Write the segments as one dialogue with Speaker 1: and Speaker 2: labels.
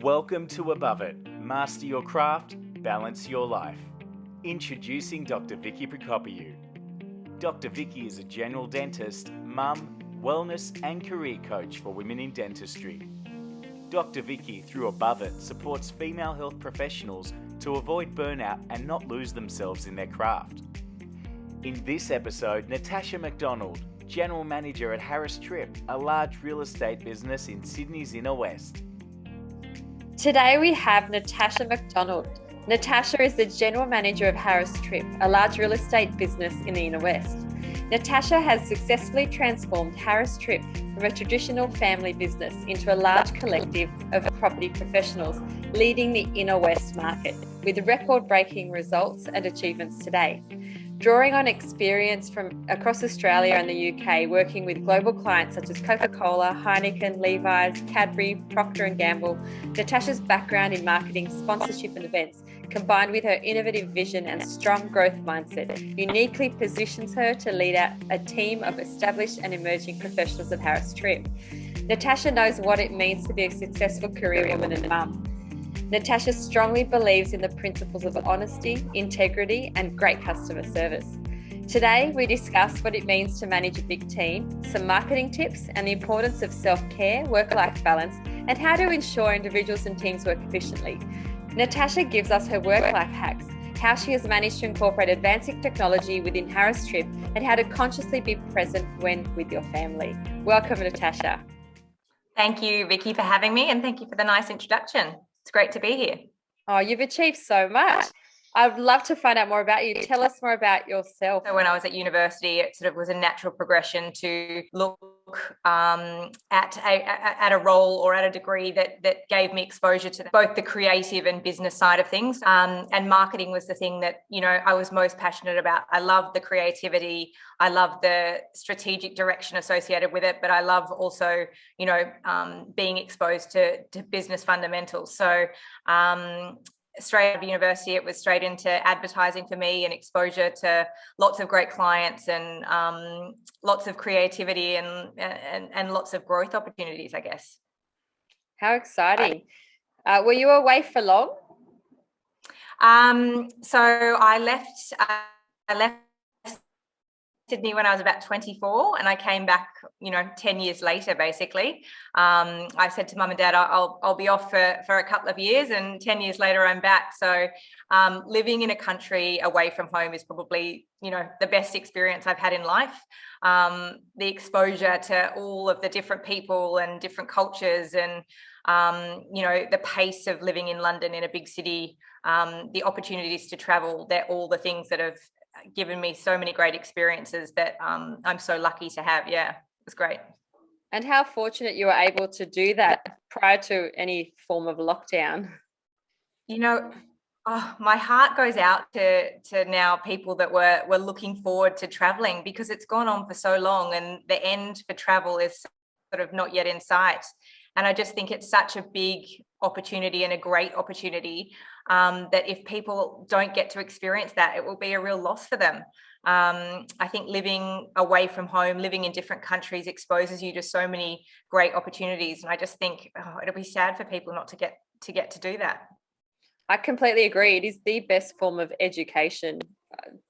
Speaker 1: Welcome to Above It. Master your craft, balance your life. Introducing Dr. Vicky Prokopiou. Dr. Vicky is a general dentist, mum, wellness and career coach for women in dentistry. Dr. Vicky, through Above It, supports female health professionals to avoid burnout and not lose themselves in their craft. In this episode, Natasha MacDonald, General Manager at Tripp, a large real estate business in Sydney's inner west.
Speaker 2: Today we have Natasha MacDonald. Natasha is the General Manager of Tripp, a large real estate business in the inner west. Natasha has successfully transformed Tripp from a traditional family business into a large collective of property professionals leading the inner west market with record-breaking results and achievements today. Drawing on experience from across Australia and the UK, working with global clients such as Coca-Cola, Heineken, Levi's, Cadbury, Procter & Gamble, Natasha's background in marketing, sponsorship and events, combined with her innovative vision and strong growth mindset, uniquely positions her to lead a team of established and emerging professionals at Tripp. Natasha knows what it means to be a successful career woman and mum. Natasha strongly believes in the principles of honesty, integrity, and great customer service. Today, we discuss what it means to manage a big team, some marketing tips, and the importance of self-care, work-life balance, and how to ensure individuals and teams work efficiently. Natasha gives us her work-life hacks, how she has managed to incorporate advancing technology within Tripp, and how to consciously be present when with your family. Welcome, Natasha.
Speaker 3: Thank you, Vicky, for having me, and thank you for the nice introduction. It's great to be here.
Speaker 2: Oh, you've achieved so much. I'd love to find out more about you. Tell us more about yourself.
Speaker 3: So when I was at university, it sort of was a natural progression to look at a role or at a degree that gave me exposure to both the creative and business side of things. And marketing was the thing that, I was most passionate about. I love the creativity. I love the strategic direction associated with it, but I love also, being exposed to business fundamentals. So, straight out of university, it was straight into advertising for me and exposure to lots of great clients and lots of creativity and lots of growth opportunities, I guess.
Speaker 2: How exciting. Were you away for long?
Speaker 3: So I left Sydney when I was about 24, and I came back, 10 years later, basically. I said to mum and dad, I'll be off for a couple of years, and 10 years later, I'm back. So living in a country away from home is probably, the best experience I've had in life. The exposure to all of the different people and different cultures and, the pace of living in London in a big city, the opportunities to travel, they're all the things that have given me so many great experiences that I'm so lucky to have. Yeah, it was great.
Speaker 2: And how fortunate you were able to do that prior to any form of lockdown.
Speaker 3: My heart goes out to now people that were looking forward to traveling, because it's gone on for so long and the end for travel is sort of not yet in sight. And I just think it's such a big opportunity and a great opportunity that if people don't get to experience that, it will be a real loss for them. I think living away from home, living in different countries exposes you to so many great opportunities. And I just think it'll be sad for people not to get to do that.
Speaker 2: I completely agree. It is the best form of education.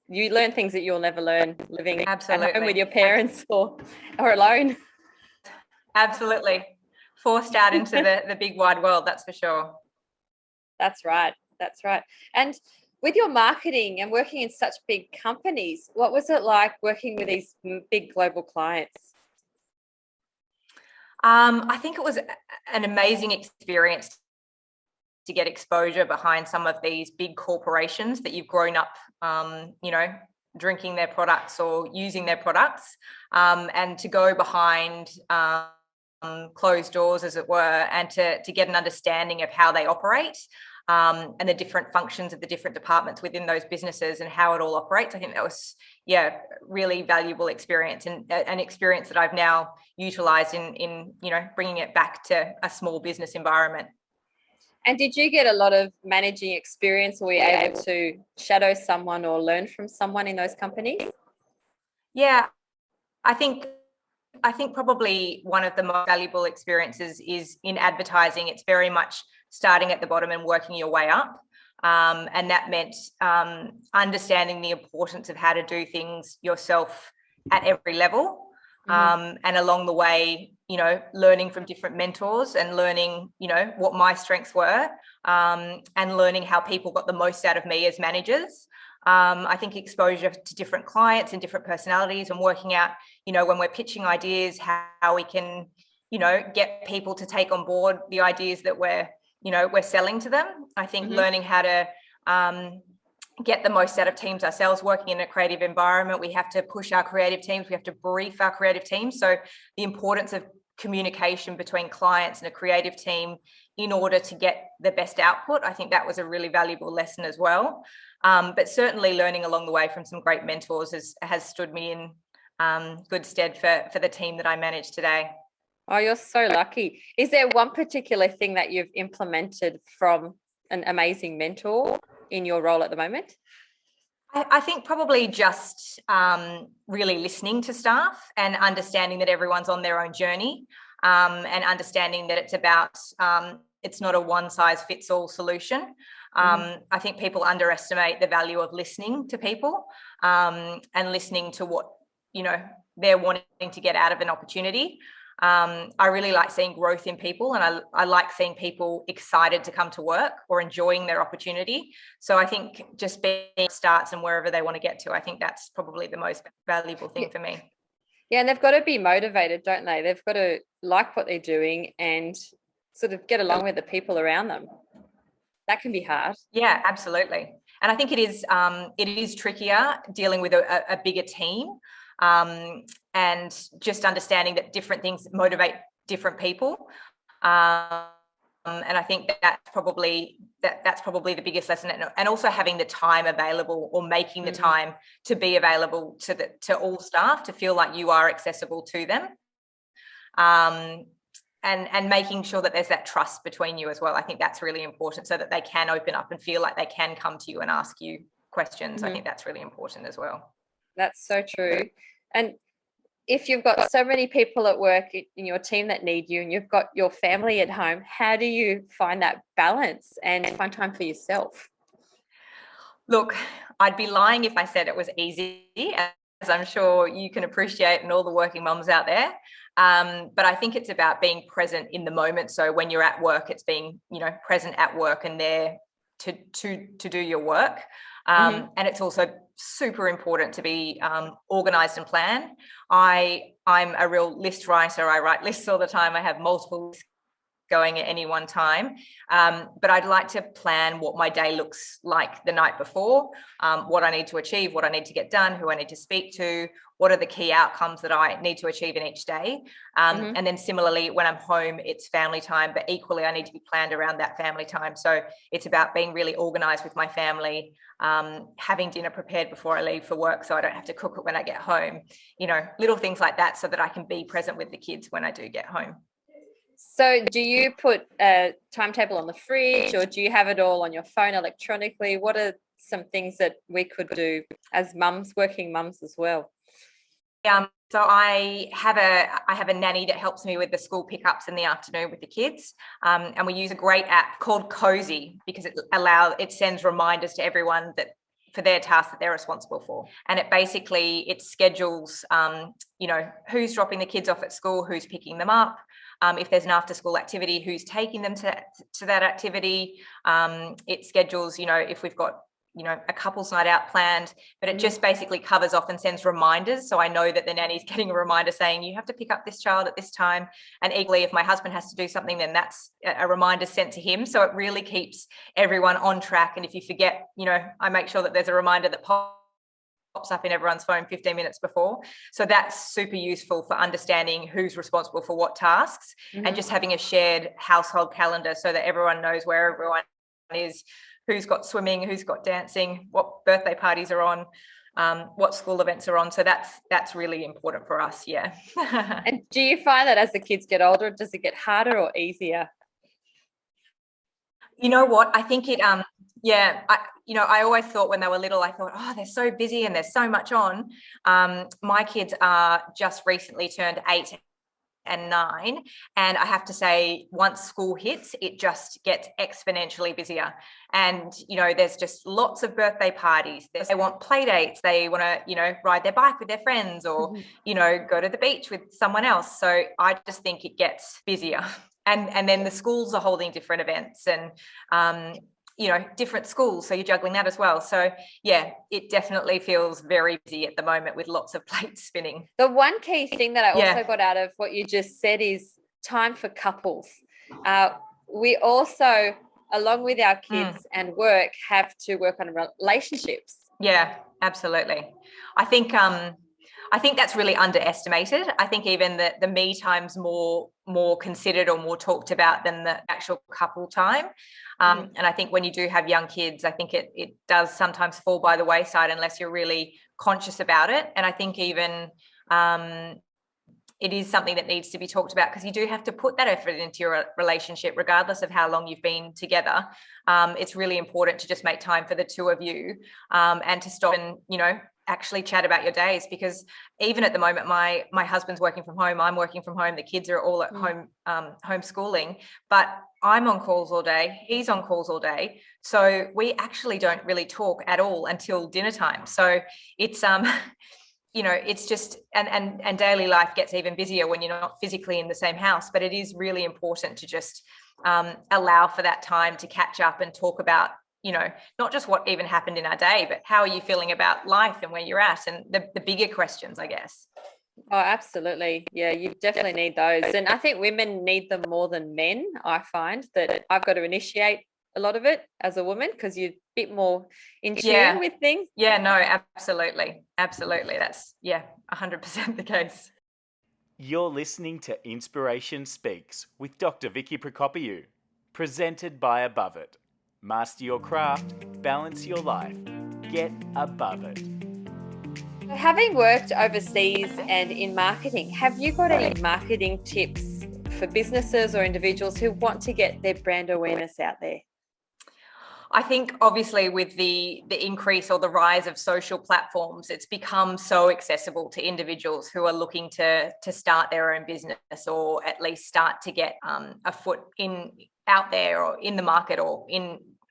Speaker 2: You learn things that you'll never learn living
Speaker 3: Absolutely.
Speaker 2: at home with your parents or alone.
Speaker 3: Absolutely. Forced out into the big wide world, that's for sure.
Speaker 2: That's right. And with your marketing and working in such big companies, what was it like working with these big global clients?
Speaker 3: I think it was an amazing experience to get exposure behind some of these big corporations that you've grown up, drinking their products or using their products, and to go behind closed doors, as it were, and to get an understanding of how they operate and the different functions of the different departments within those businesses and how it all operates. I think that was, really valuable experience, and an experience that I've now utilized in bringing it back to a small business environment.
Speaker 2: And did you get a lot of managing experience, or were you able to shadow someone or learn from someone in those companies?
Speaker 3: Yeah, I think I think probably one of the most valuable experiences is in advertising. It's very much starting at the bottom and working your way up. And that meant understanding the importance of how to do things yourself at every level. And along the way, learning from different mentors and learning, what my strengths were, and learning how people got the most out of me as managers. I think exposure to different clients and different personalities and working out, when we're pitching ideas, how we can, get people to take on board the ideas that we're selling to them. I think learning how to get the most out of teams ourselves. Working in a creative environment, we have to push our creative teams. We have to brief our creative teams. So the importance of communication between clients and a creative team in order to get the best output, I think that was a really valuable lesson as well. But certainly learning along the way from some great mentors has stood me in good stead for the team that I manage today.
Speaker 2: Oh, you're so lucky. Is there one particular thing that you've implemented from an amazing mentor in your role at the moment?
Speaker 3: I think probably just really listening to staff and understanding that everyone's on their own journey, and understanding that it's about, it's not a one-size-fits-all solution. I think people underestimate the value of listening to people, and listening to what, they're wanting to get out of an opportunity. I really like seeing growth in people, and I like seeing people excited to come to work or enjoying their opportunity. So I think just being starts and wherever they want to get to, I think that's probably the most valuable thing for me.
Speaker 2: Yeah, and they've got to be motivated, don't they? They've got to like what they're doing and sort of get along with the people around them. That can be hard.
Speaker 3: Yeah, absolutely. And I think it is trickier dealing with a bigger team. And just understanding that different things motivate different people. And I think that's probably the biggest lesson. And also having the time available, or making the time to be available to all staff, to feel like you are accessible to them. And making sure that there's that trust between you as well. I think that's really important, so that they can open up and feel like they can come to you and ask you questions. I think that's really important as well.
Speaker 2: That's so true. And if you've got so many people at work in your team that need you, and you've got your family at home, how do you find that balance and find time for yourself?
Speaker 3: Look, I'd be lying if I said it was easy, as I'm sure you can appreciate, and all the working mums out there. But I think it's about being present in the moment. So when you're at work, it's being, present at work and there to do your work. And it's also super important to be organized and plan. I'm a real list writer. I write lists all the time. I have multiple lists going at any one time. But I'd like to plan what my day looks like the night before, what I need to achieve, what I need to get done, who I need to speak to, what are the key outcomes that I need to achieve in each day. And then similarly, when I'm home, it's family time, but equally I need to be planned around that family time. So it's about being really organized with my family, having dinner prepared before I leave for work so I don't have to cook it when I get home, little things like that, so that I can be present with the kids when I do get home.
Speaker 2: So do you put a timetable on the fridge, or do you have it all on your phone electronically? What are some things that we could do as mums, working mums as well?
Speaker 3: So I have a nanny that helps me with the school pickups in the afternoon with the kids. And we use a great app called Cozy, because it sends reminders to everyone that for their tasks that they're responsible for. And it schedules, who's dropping the kids off at school, who's picking them up. If there's an after school activity, who's taking them to that activity. It schedules, if we've got, a couple's night out planned, but it just basically covers off and sends reminders. So I know that the nanny's getting a reminder saying, you have to pick up this child at this time. And equally, if my husband has to do something, then that's a reminder sent to him. So it really keeps everyone on track. And if you forget, I make sure that there's a reminder that pops up in everyone's phone 15 minutes before. So that's super useful for understanding who's responsible for what tasks, and just having a shared household calendar so that everyone knows where everyone is, who's got swimming, who's got dancing, what birthday parties are on, what school events are on. So that's really important for us. Yeah.
Speaker 2: And do you find that as the kids get older, does it get harder or easier?
Speaker 3: You know what? I think Yeah, I always thought when they were little, I thought, oh, they're so busy and there's so much on. My kids are just recently turned 8 and 9. And I have to say, once school hits, it just gets exponentially busier. And, there's just lots of birthday parties. They want play dates. They want to, ride their bike with their friends or, go to the beach with someone else. So I just think it gets busier. And then the schools are holding different events and, different schools. So you're juggling that as well. So yeah, it definitely feels very busy at the moment with lots of plates spinning.
Speaker 2: The one key thing that I also got out of what you just said is time for couples. We also, along with our kids and work, have to work on relationships.
Speaker 3: Yeah, absolutely. I think that's really underestimated. I think even the me time's more considered or more talked about than the actual couple time. And I think when you do have young kids, I think it does sometimes fall by the wayside unless you're really conscious about it. And I think even it is something that needs to be talked about because you do have to put that effort into your relationship, regardless of how long you've been together. It's really important to just make time for the two of you and to stop and, actually chat about your days, because even at the moment, my husband's working from home, I'm working from home, the kids are all at home homeschooling, but I'm on calls all day, he's on calls all day, so we actually don't really talk at all until dinner time. So it's it's just and daily life gets even busier when you're not physically in the same house, but it is really important to just allow for that time to catch up and talk about not just what even happened in our day, but how are you feeling about life and where you're at, and the bigger questions, I guess.
Speaker 2: Oh, absolutely. Yeah, you definitely need those. And I think women need them more than men. I find that I've got to initiate a lot of it as a woman because you're a bit more in tune with things.
Speaker 3: Yeah, no, absolutely. Absolutely. That's 100% the case.
Speaker 1: You're listening to Inspiration Speaks with Dr. Vicky Prokopiou, presented by Above It. Master your craft, balance your life, get above it.
Speaker 2: Having worked overseas and in marketing, have you got any marketing tips for businesses or individuals who want to get their brand awareness out there?
Speaker 3: I think obviously with the increase or the rise of social platforms, it's become so accessible to individuals who are looking to start their own business or at least start to get a foot in out there or in the market or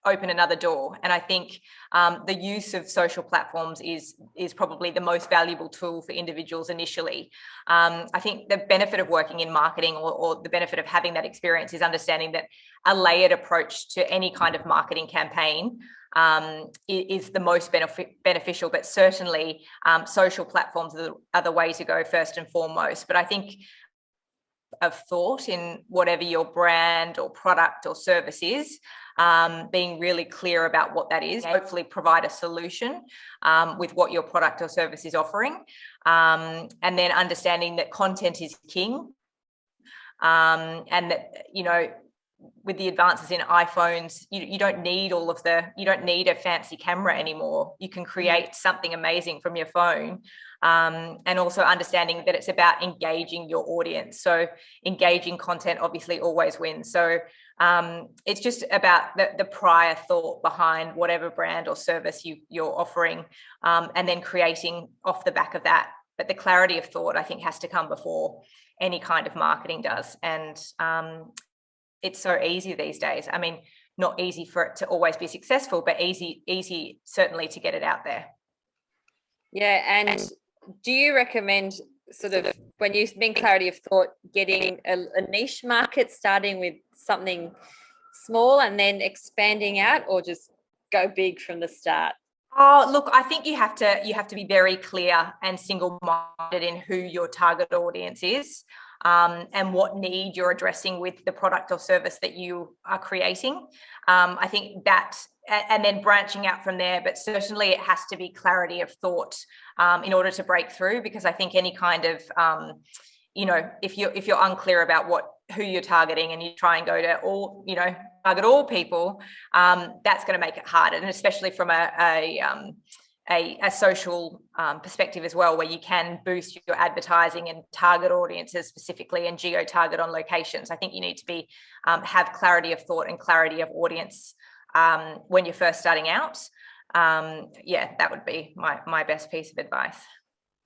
Speaker 3: open another door. And I think the use of social platforms is probably the most valuable tool for individuals initially. I think the benefit of working in marketing or the benefit of having that experience is understanding that a layered approach to any kind of marketing campaign is the most beneficial, but certainly social platforms are the way to go first and foremost. But I think of thought in whatever your brand or product or service is, being really clear about what that is, hopefully provide a solution with what your product or service is offering, and then understanding that content is king, and that with the advances in iPhones, you don't need you don't need a fancy camera anymore. You can create something amazing from your phone. And also understanding that it's about engaging your audience. So engaging content obviously always wins. So it's just about the prior thought behind whatever brand or service you're offering, and then creating off the back of that. But the clarity of thought, I think, has to come before any kind of marketing does. And it's so easy these days. I mean, not easy for it to always be successful, but easy certainly to get it out there.
Speaker 2: Yeah. And do you recommend sort of, when you mean clarity of thought, getting a niche market, starting with something small and then expanding out, or just go big from the start?
Speaker 3: Oh, look, I think you have to be very clear and single-minded in who your target audience is, and what need you're addressing with the product or service that you are creating. I think that, and then branching out from there, but certainly it has to be clarity of thought in order to break through, because I think any kind of, if you're unclear about who you're targeting and you try and go to all, target all people, that's going to make it harder, and especially from a social perspective as well, where you can boost your advertising and target audiences specifically and geo-target on locations. I think you need to have clarity of thought and clarity of audience when you're first starting out. That would be my best piece of advice.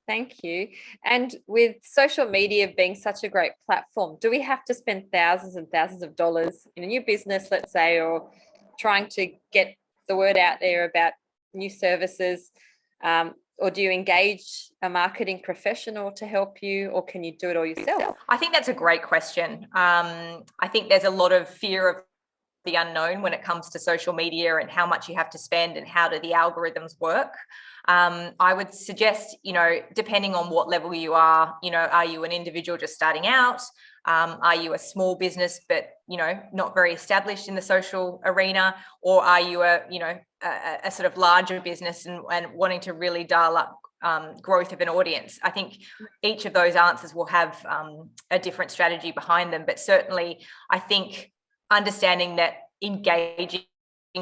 Speaker 2: Thank you. And with social media being such a great platform, do we have to spend thousands and thousands of dollars in a new business, let's say, or trying to get the word out there about new services? Or do you engage a marketing professional to help you, or can you do it all yourself?
Speaker 3: I think that's a great question. I think there's a lot of fear of the unknown when it comes to social media and how much you have to spend and how do the algorithms work. I would suggest, depending on what level you are you an individual just starting out? Are you a small business, but, not very established in the social arena? Or are you a sort of larger business and wanting to really dial up growth of an audience? I think each of those answers will have a different strategy behind them. But certainly, I think understanding that engaging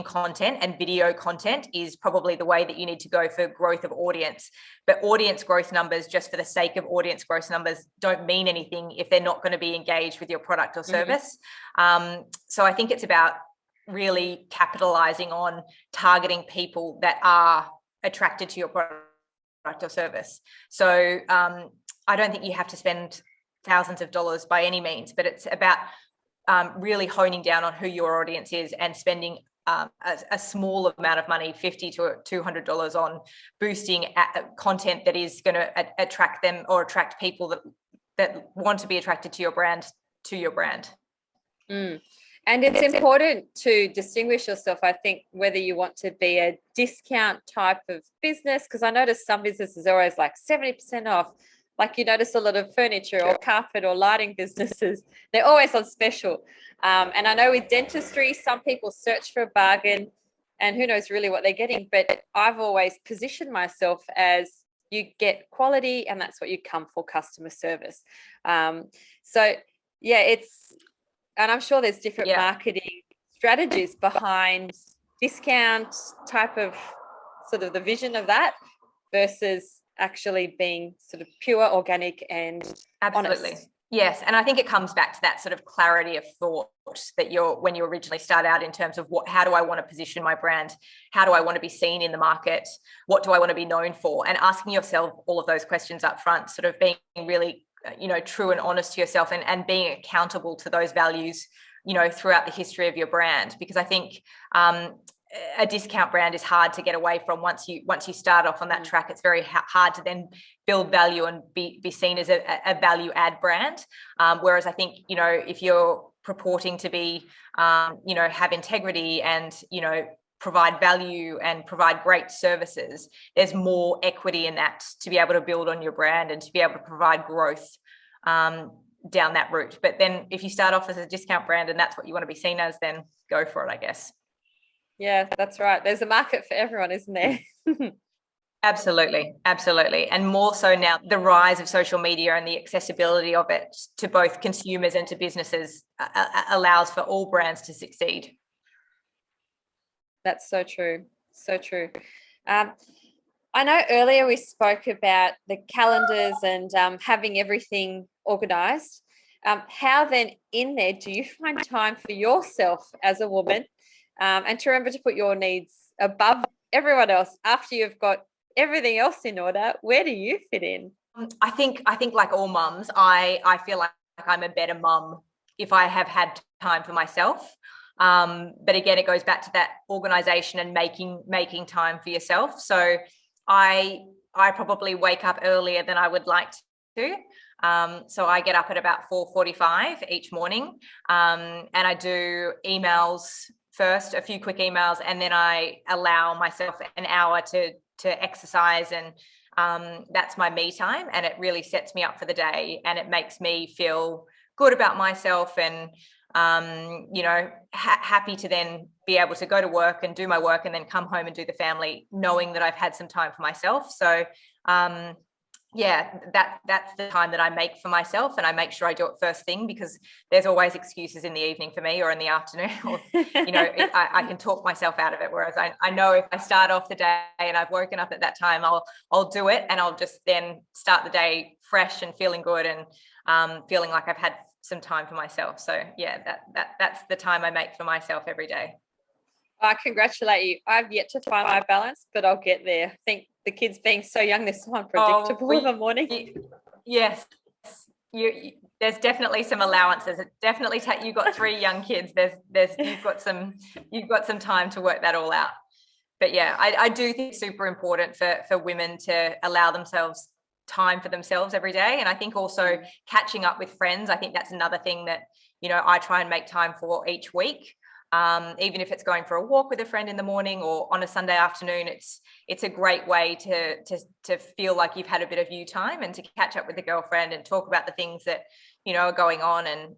Speaker 3: content and video content is probably the way that you need to go for growth of audience. But audience growth numbers, just for the sake of audience growth numbers, don't mean anything if they're not going to be engaged with your product or service. So I think it's about really capitalizing on targeting people that are attracted to your product or service. So I don't think you have to spend thousands of dollars by any means, but it's about really honing down on who your audience is and spending a small amount of money, $50 to $200, on boosting content that is going to attract them or attract people that want to be attracted to your brand.
Speaker 2: And it's important to distinguish yourself, I think, whether you want to be a discount type of business, because I notice some businesses are always like 70% off. Like you notice a lot of furniture or carpet or lighting businesses, they're always on special. And I know with dentistry, some people search for a bargain and who knows really what they're getting. But I've always positioned myself as you get quality and that's what you come for, customer service. And I'm sure there's different marketing strategies behind discount type of sort of the vision of that versus actually being sort of pure, organic and
Speaker 3: absolutely
Speaker 2: honest.
Speaker 3: Yes, and I think it comes back to that sort of clarity of thought that when you originally start out in terms of how do I want to position my brand? How do I want to be seen in the market? What do I want to be known for? And asking yourself all of those questions up front, sort of being really true and honest to yourself and being accountable to those values, throughout the history of your brand. Because I think a discount brand is hard to get away from once you start off on that track. It's very hard to then build value and be seen as a value add brand. Whereas I think, if you're purporting to be, have integrity and, provide value and provide great services, there's more equity in that to be able to build on your brand and to be able to provide growth down that route. But then if you start off as a discount brand and that's what you want to be seen as, then go for it, I guess.
Speaker 2: Yeah, that's right. There's a market for everyone, isn't there?
Speaker 3: Absolutely. And more so now, the rise of social media and the accessibility of it to both consumers and to businesses allows for all brands to succeed.
Speaker 2: That's so true. So true. I know earlier we spoke about the calendars and having everything organised. How then in there do you find time for yourself as a woman? And to remember to put your needs above everyone else after you've got everything else in order. Where do you fit in?
Speaker 3: I think like all mums, I feel like I'm a better mum if I have had time for myself. But again, it goes back to that organisation and making time for yourself. So I probably wake up earlier than I would like to. So I get up at about 4:45 each morning, and I do emails first, a few quick emails, and then I allow myself an hour to exercise, and that's my me time, and it really sets me up for the day, and it makes me feel good about myself and happy to then be able to go to work and do my work and then come home and do the family, knowing that I've had some time for myself. So that's the time that I make for myself, and I make sure I do it first thing, because there's always excuses in the evening for me or in the afternoon, or I can talk myself out of it. Whereas I know if I start off the day and I've woken up at that time, I'll do it, and I'll just then start the day fresh and feeling good and feeling like I've had some time for myself. So yeah, that's the time I make for myself every day.
Speaker 2: I congratulate you. I've yet to find my balance, but I'll get there. I think the kids being so young, they're so unpredictable in the morning.
Speaker 3: Yes. There's definitely some allowances. It definitely you've got 3 young kids. You've got some time to work that all out. But yeah, I do think it's super important for women to allow themselves time for themselves every day. And I think also catching up with friends, I think that's another thing that, I try and make time for each week. Even if it's going for a walk with a friend in the morning or on a Sunday afternoon, it's a great way to feel like you've had a bit of you time and to catch up with a girlfriend and talk about the things that are going on and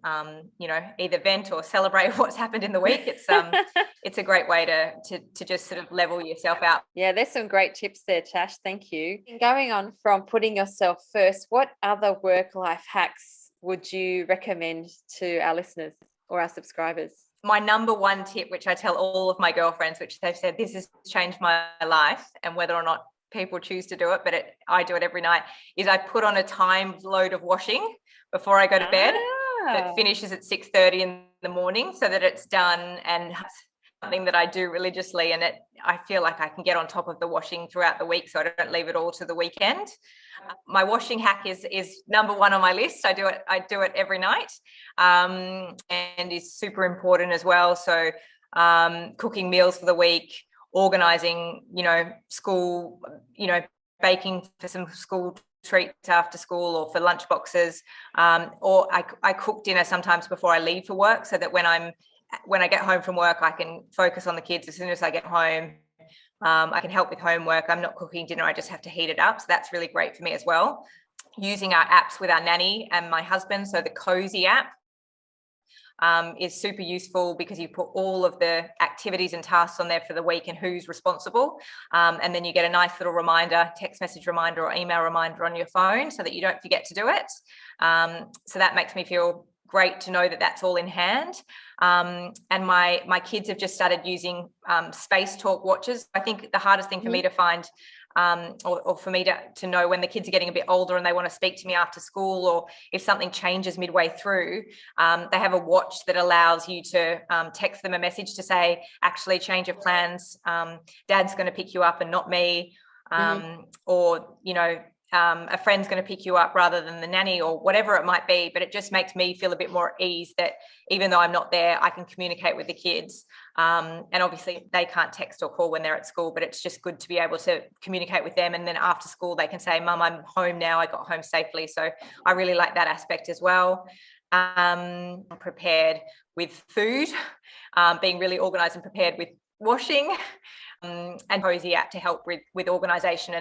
Speaker 3: either vent or celebrate what's happened in the week. It's a great way to just sort of level yourself out.
Speaker 2: Yeah, there's some great tips there, Tash. Thank you. Going on from putting yourself first, what other work-life hacks would you recommend to our listeners or our subscribers?
Speaker 3: My number one tip, which I tell all of my girlfriends, which they've said this has changed my life, and whether or not people choose to do it, but I do it every night, is I put on a timed load of washing before I go to bed that finishes at 6:30 in the morning, so that it's done, and something that I do religiously, and I feel like I can get on top of the washing throughout the week, so I don't leave it all to the weekend. My washing hack is number one on my list. I do it every night, and is super important as well. So cooking meals for the week, organizing, school, baking for some school treats after school or for lunch boxes, or I cook dinner sometimes before I leave for work, so that when I get home from work, I can focus on the kids as soon as I get home. I can help with homework. I'm not cooking dinner. I just have to heat it up. So that's really great for me as well. Using our apps with our nanny and my husband. So the Cozy app is super useful because you put all of the activities and tasks on there for the week and who's responsible. And then you get a nice little reminder, text message reminder or email reminder on your phone so that you don't forget to do it. So that makes me feel great to know that that's all in hand. And my kids have just started using Space Talk watches. I think the hardest thing for me to find or for me to know when the kids are getting a bit older and they want to speak to me after school, or if something changes midway through, they have a watch that allows you to text them a message to say, actually change of plans, Dad's going to pick you up and not me, or a friend's going to pick you up rather than the nanny, or whatever it might be. But it just makes me feel a bit more at ease that even though I'm not there, I can communicate with the kids. And obviously they can't text or call when they're at school, but it's just good to be able to communicate with them. And then after school, they can say, Mum, I'm home now. I got home safely. So I really like that aspect as well. Prepared with food, being really organized and prepared with washing. And Cozy app to help with organisation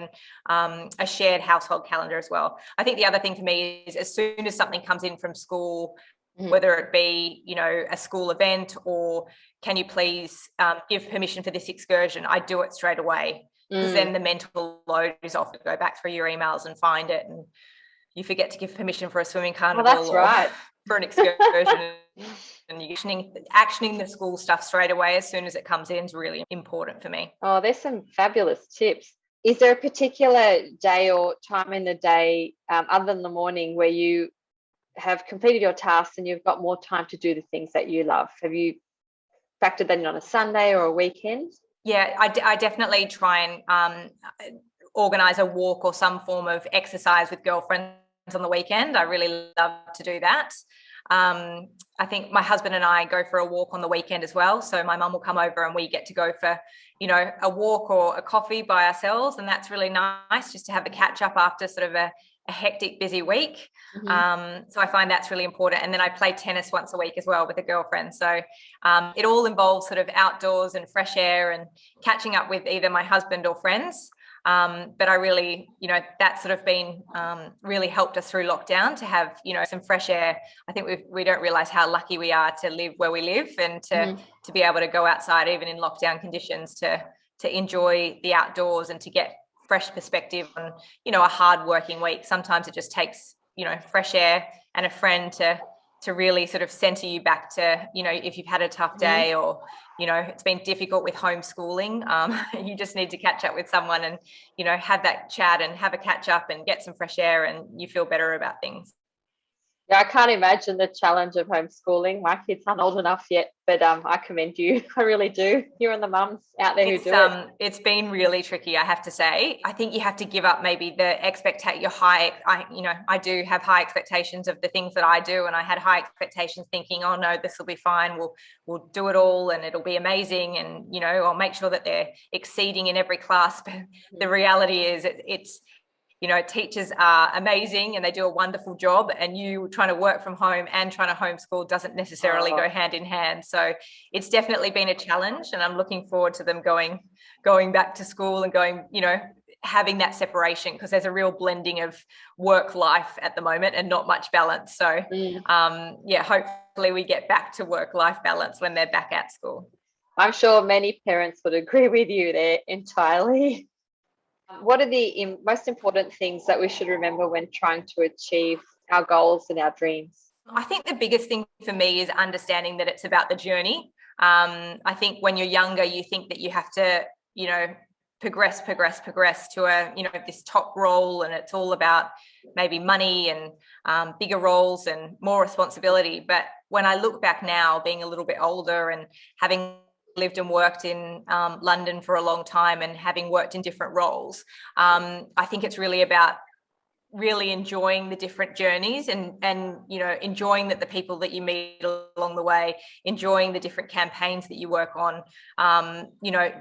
Speaker 3: and a shared household calendar as well. I think the other thing for me is as soon as something comes in from school, whether it be, a school event or can you please give permission for this excursion, I do it straight away, because then the mental load is off to go back through your emails and find it, and you forget to give permission for a swimming carnival or for an excursion. And actioning the school stuff straight away as soon as it comes in is really important for me.
Speaker 2: Oh, there's some fabulous tips. Is there a particular day or time in the day, other than the morning, where you have completed your tasks and you've got more time to do the things that you love? Have you factored that in on a Sunday or a weekend?
Speaker 3: Yeah, I definitely try and organise a walk or some form of exercise with girlfriends on the weekend. I really love to do that. I think my husband and I go for a walk on the weekend as well. So my mum will come over and we get to go for, a walk or a coffee by ourselves. And that's really nice just to have a catch up after sort of a hectic, busy week. So I find that's really important. And then I play tennis once a week as well with a girlfriend. So it all involves sort of outdoors and fresh air and catching up with either my husband or friends. But I really, that's sort of been really helped us through lockdown to have, some fresh air. I think we don't realize how lucky we are to live where we live and to be able to go outside even in lockdown conditions to enjoy the outdoors and to get fresh perspective on, a hard working week. Sometimes it just takes, fresh air and a friend to really sort of center you back to, if you've had a tough day or, it's been difficult with homeschooling, you just need to catch up with someone and, have that chat and have a catch up and get some fresh air and you feel better about things.
Speaker 2: Yeah, I can't imagine the challenge of homeschooling. My kids aren't old enough yet, but I commend you. I really do. You and the mums out there who do it.
Speaker 3: It's been really tricky, I have to say. I think you have to give up maybe I do have high expectations of the things that I do, and I had high expectations thinking, oh no, this will be fine. We'll do it all and it'll be amazing, and I'll make sure that they're exceeding in every class. But the reality is it's teachers are amazing and they do a wonderful job, and you trying to work from home and trying to homeschool doesn't necessarily go hand in hand. So it's definitely been a challenge, and I'm looking forward to them going back to school and having that separation, because there's a real blending of work life at the moment and not much balance. So hopefully we get back to work-life balance when they're back at school.
Speaker 2: I'm sure many parents would agree with you there entirely. What are the most important things that we should remember when trying to achieve our goals and our dreams?
Speaker 3: I think the biggest thing for me is understanding that it's about the journey. I think when you're younger, you think that you have to, progress to this top role, and it's all about maybe money and bigger roles and more responsibility. But when I look back now, being a little bit older and having lived and worked in London for a long time and having worked in different roles, I think it's really about really enjoying the different journeys and enjoying that the people that you meet along the way, enjoying the different campaigns that you work on,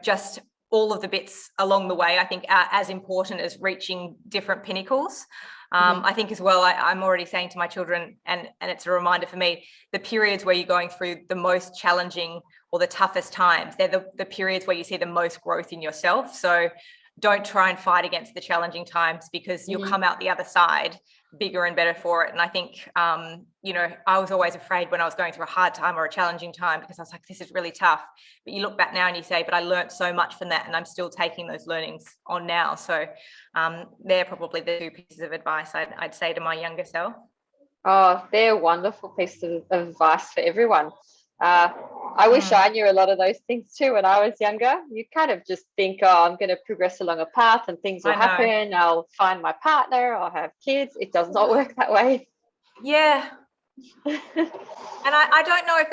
Speaker 3: just all of the bits along the way, I think are as important as reaching different pinnacles. I think as well, I'm already saying to my children, and it's a reminder for me, the periods where you're going through the most challenging or the toughest times, they're the periods where you see the most growth in yourself. So don't try and fight against the challenging times, because you'll come out the other side bigger and better for it. And I think, I was always afraid when I was going through a hard time or a challenging time, because I was like, this is really tough. But you look back now and you say, but I learned so much from that, and I'm still taking those learnings on now. So they're probably the two pieces of advice I'd say to my younger self.
Speaker 2: Oh, they're wonderful pieces of advice for everyone. I wish I knew a lot of those things too when I was younger. You kind of just think, oh, I'm going to progress along a path and things will happen. I'll find my partner, I'll have kids. It does not work that way.
Speaker 3: Yeah. And I don't know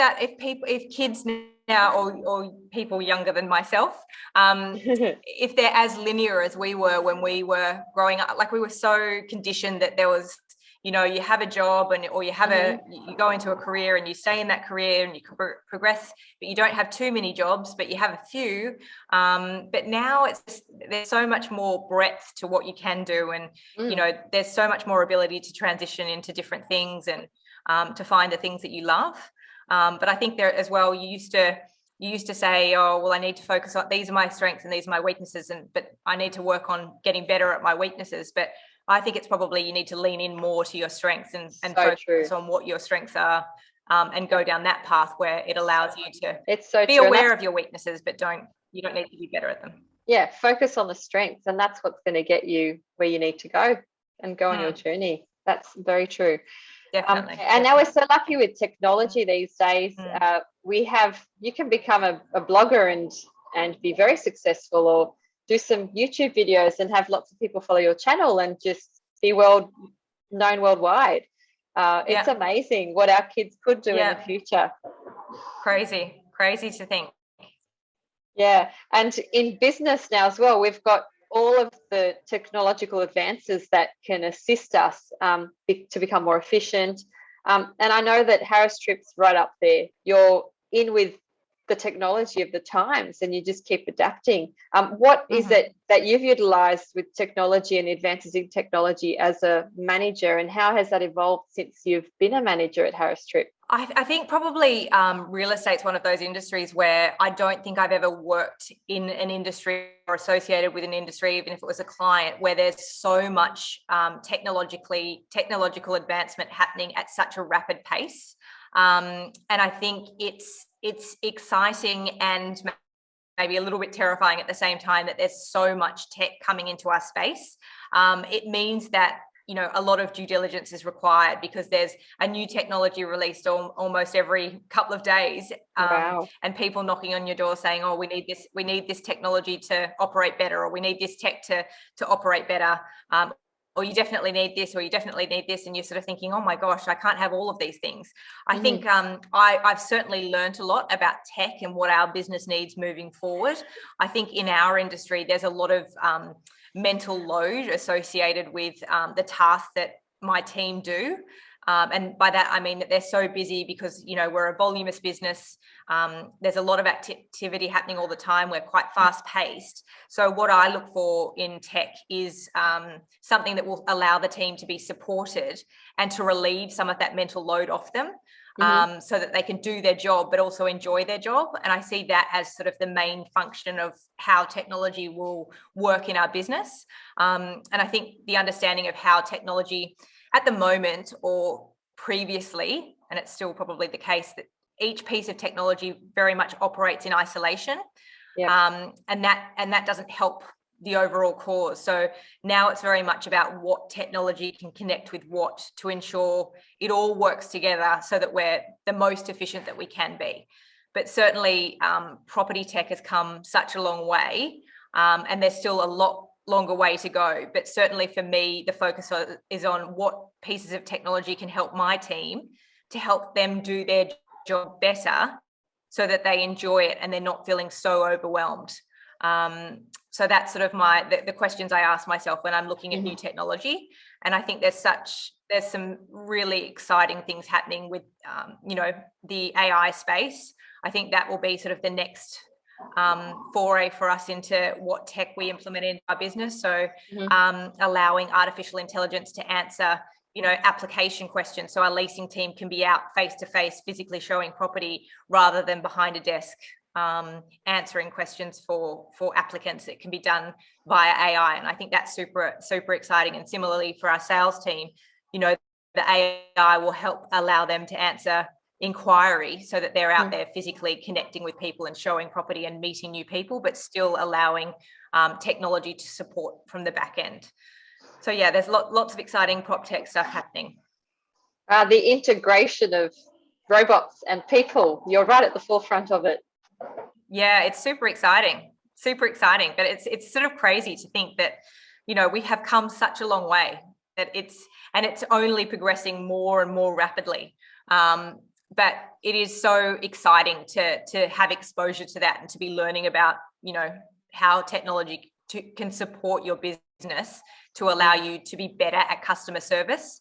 Speaker 3: if kids now or people younger than myself, if they're as linear as we were when we were growing up. Like, we were so conditioned that there was, you have a job or you have you go into a career and you stay in that career and you progress, but you don't have too many jobs, but you have a few. But now there's so much more breadth to what you can do. And, there's so much more ability to transition into different things and to find the things that you love. But I think there as well, you used to say, oh, well, I need to focus on, these are my strengths and these are my weaknesses, but I need to work on getting better at my weaknesses. But I think it's probably you need to lean in more to your strengths and focus on what your strengths are, and go down that path where it allows you to be aware of your weaknesses, but you don't need to be better at them.
Speaker 2: Yeah, focus on the strengths, and that's what's going to get you where you need to go and go on your journey. That's very true.
Speaker 3: Definitely.
Speaker 2: And now we're so lucky with technology these days. You can become a blogger and be very successful, or do some YouTube videos and have lots of people follow your channel and just be known worldwide. It's amazing what our kids could do in the future.
Speaker 3: Crazy to think.
Speaker 2: Yeah, and in business now as well, we've got all of the technological advances that can assist us to become more efficient. And I know that Harris Tripp's right up there. You're in with the technology of the times and you just keep adapting. What is it that you've utilized with technology and advances in technology as a manager, and how has that evolved since you've been a manager at Harris Tripp?
Speaker 3: I think probably real estate's one of those industries where I don't think I've ever worked in an industry or associated with an industry, even if it was a client, where there's so much technological advancement happening at such a rapid pace. And I think it's exciting and maybe a little bit terrifying at the same time that there's so much tech coming into our space. It means that a lot of due diligence is required because there's a new technology released almost every couple of days.
Speaker 2: Wow.
Speaker 3: And people knocking on your door saying, oh, we need this technology to operate better, or we need this tech to operate better. Or or you definitely need this, or you definitely need this, and you're sort of thinking, oh my gosh, I can't have all of these things. I think I've certainly learned a lot about tech and what our business needs moving forward. I think in our industry, there's a lot of mental load associated with the tasks that my team do. And by that, I mean that they're so busy because, we're a voluminous business. There's a lot of activity happening all the time. We're quite fast paced. So what I look for in tech is something that will allow the team to be supported and to relieve some of that mental load off them. So that they can do their job, but also enjoy their job. And I see that as sort of the main function of how technology will work in our business. And I think the understanding of how technology at the moment or previously, and it's still probably the case, that each piece of technology very much operates in isolation. And that doesn't help the overall cause. So now it's very much about what technology can connect with what to ensure it all works together so that we're the most efficient that we can be. But certainly property tech has come such a long way, and there's still a lot longer way to go. But certainly for me, the focus is on what pieces of technology can help my team to help them do their job better so that they enjoy it and they're not feeling so overwhelmed. So that's sort of the questions I ask myself when I'm looking at new technology. And I think there's some really exciting things happening with, the AI space. I think that will be sort of the next foray for us into what tech we implement in our business. So allowing artificial intelligence to answer, application questions. So our leasing team can be out face to face, physically showing property rather than behind a desk, answering questions for applicants. It can be done via AI. And I think that's super, super exciting. And similarly for our sales team, the AI will help allow them to answer inquiry so that they're out there physically connecting with people and showing property and meeting new people, but still allowing technology to support from the back end. So yeah, there's lots of exciting prop tech stuff happening.
Speaker 2: The integration of robots and people, you're right at the forefront of it.
Speaker 3: Yeah, it's super exciting, but it's sort of crazy to think that, we have come such a long way, that it's only progressing more and more rapidly. But it is so exciting to have exposure to that and to be learning about, how technology can support your business to allow you to be better at customer service.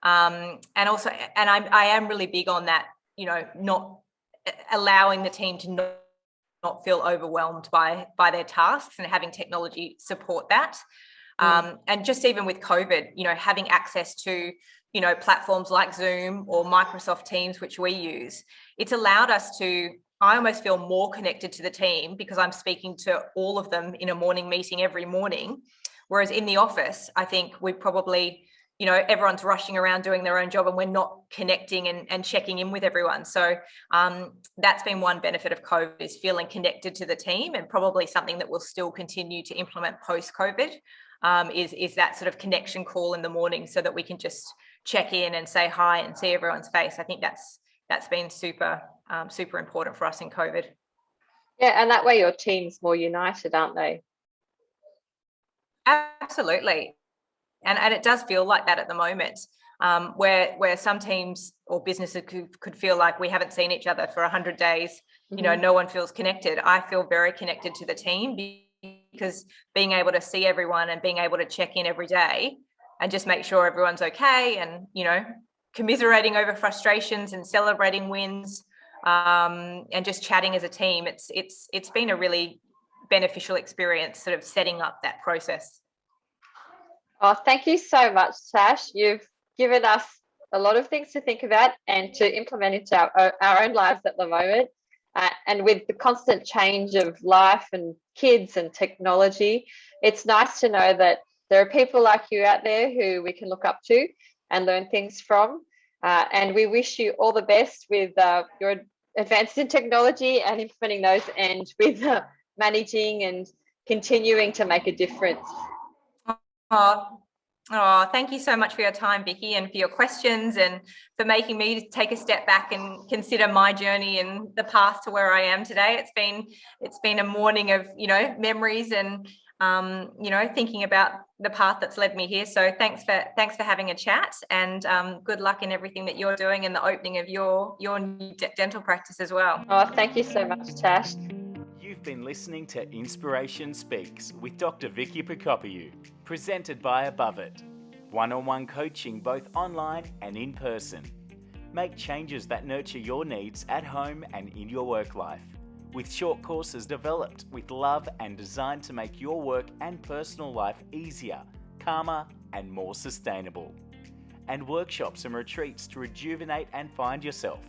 Speaker 3: And I am really big on that, not allowing the team to not feel overwhelmed by their tasks and having technology support that. And just even with COVID, having access to, platforms like Zoom or Microsoft Teams, which we use, it's allowed us to, I almost feel more connected to the team because I'm speaking to all of them in a morning meeting every morning. Whereas in the office, I think we probably, everyone's rushing around doing their own job and we're not connecting and checking in with everyone. So that's been one benefit of COVID, is feeling connected to the team, and probably something that we'll still continue to implement post-COVID is that sort of connection call in the morning so that we can just check in and say hi and see everyone's face. I think that's been super, super important for us in COVID.
Speaker 2: Yeah, and that way your team's more united, aren't they?
Speaker 3: Absolutely. And it does feel like that at the moment, where some teams or businesses could feel like we haven't seen each other for 100 days, no one feels connected. I feel very connected to the team because being able to see everyone and being able to check in every day and just make sure everyone's okay and, commiserating over frustrations and celebrating wins, and just chatting as a team. It's been a really beneficial experience, sort of setting up that process.
Speaker 2: Oh, thank you so much, Tash. You've given us a lot of things to think about and to implement into our own lives at the moment. And with the constant change of life and kids and technology, it's nice to know that there are people like you out there who we can look up to and learn things from. And we wish you all the best with your advances in technology and implementing those, and with managing and continuing to make a difference.
Speaker 3: Oh, thank you so much for your time, Vicky, and for your questions, and for making me take a step back and consider my journey and the path to where I am today. It's been a morning of, memories and thinking about the path that's led me here. So thanks for having a chat, and good luck in everything that you're doing and the opening of your new dental practice as well.
Speaker 2: Oh, thank you so much, Tash.
Speaker 1: You've been listening to Inspiration Speaks with Dr. Vicky Prokopiou, presented by Above It. One-on-one coaching both online and in person. Make changes that nurture your needs at home and in your work life, with short courses developed with love and designed to make your work and personal life easier, calmer, and more sustainable. And workshops and retreats to rejuvenate and find yourself.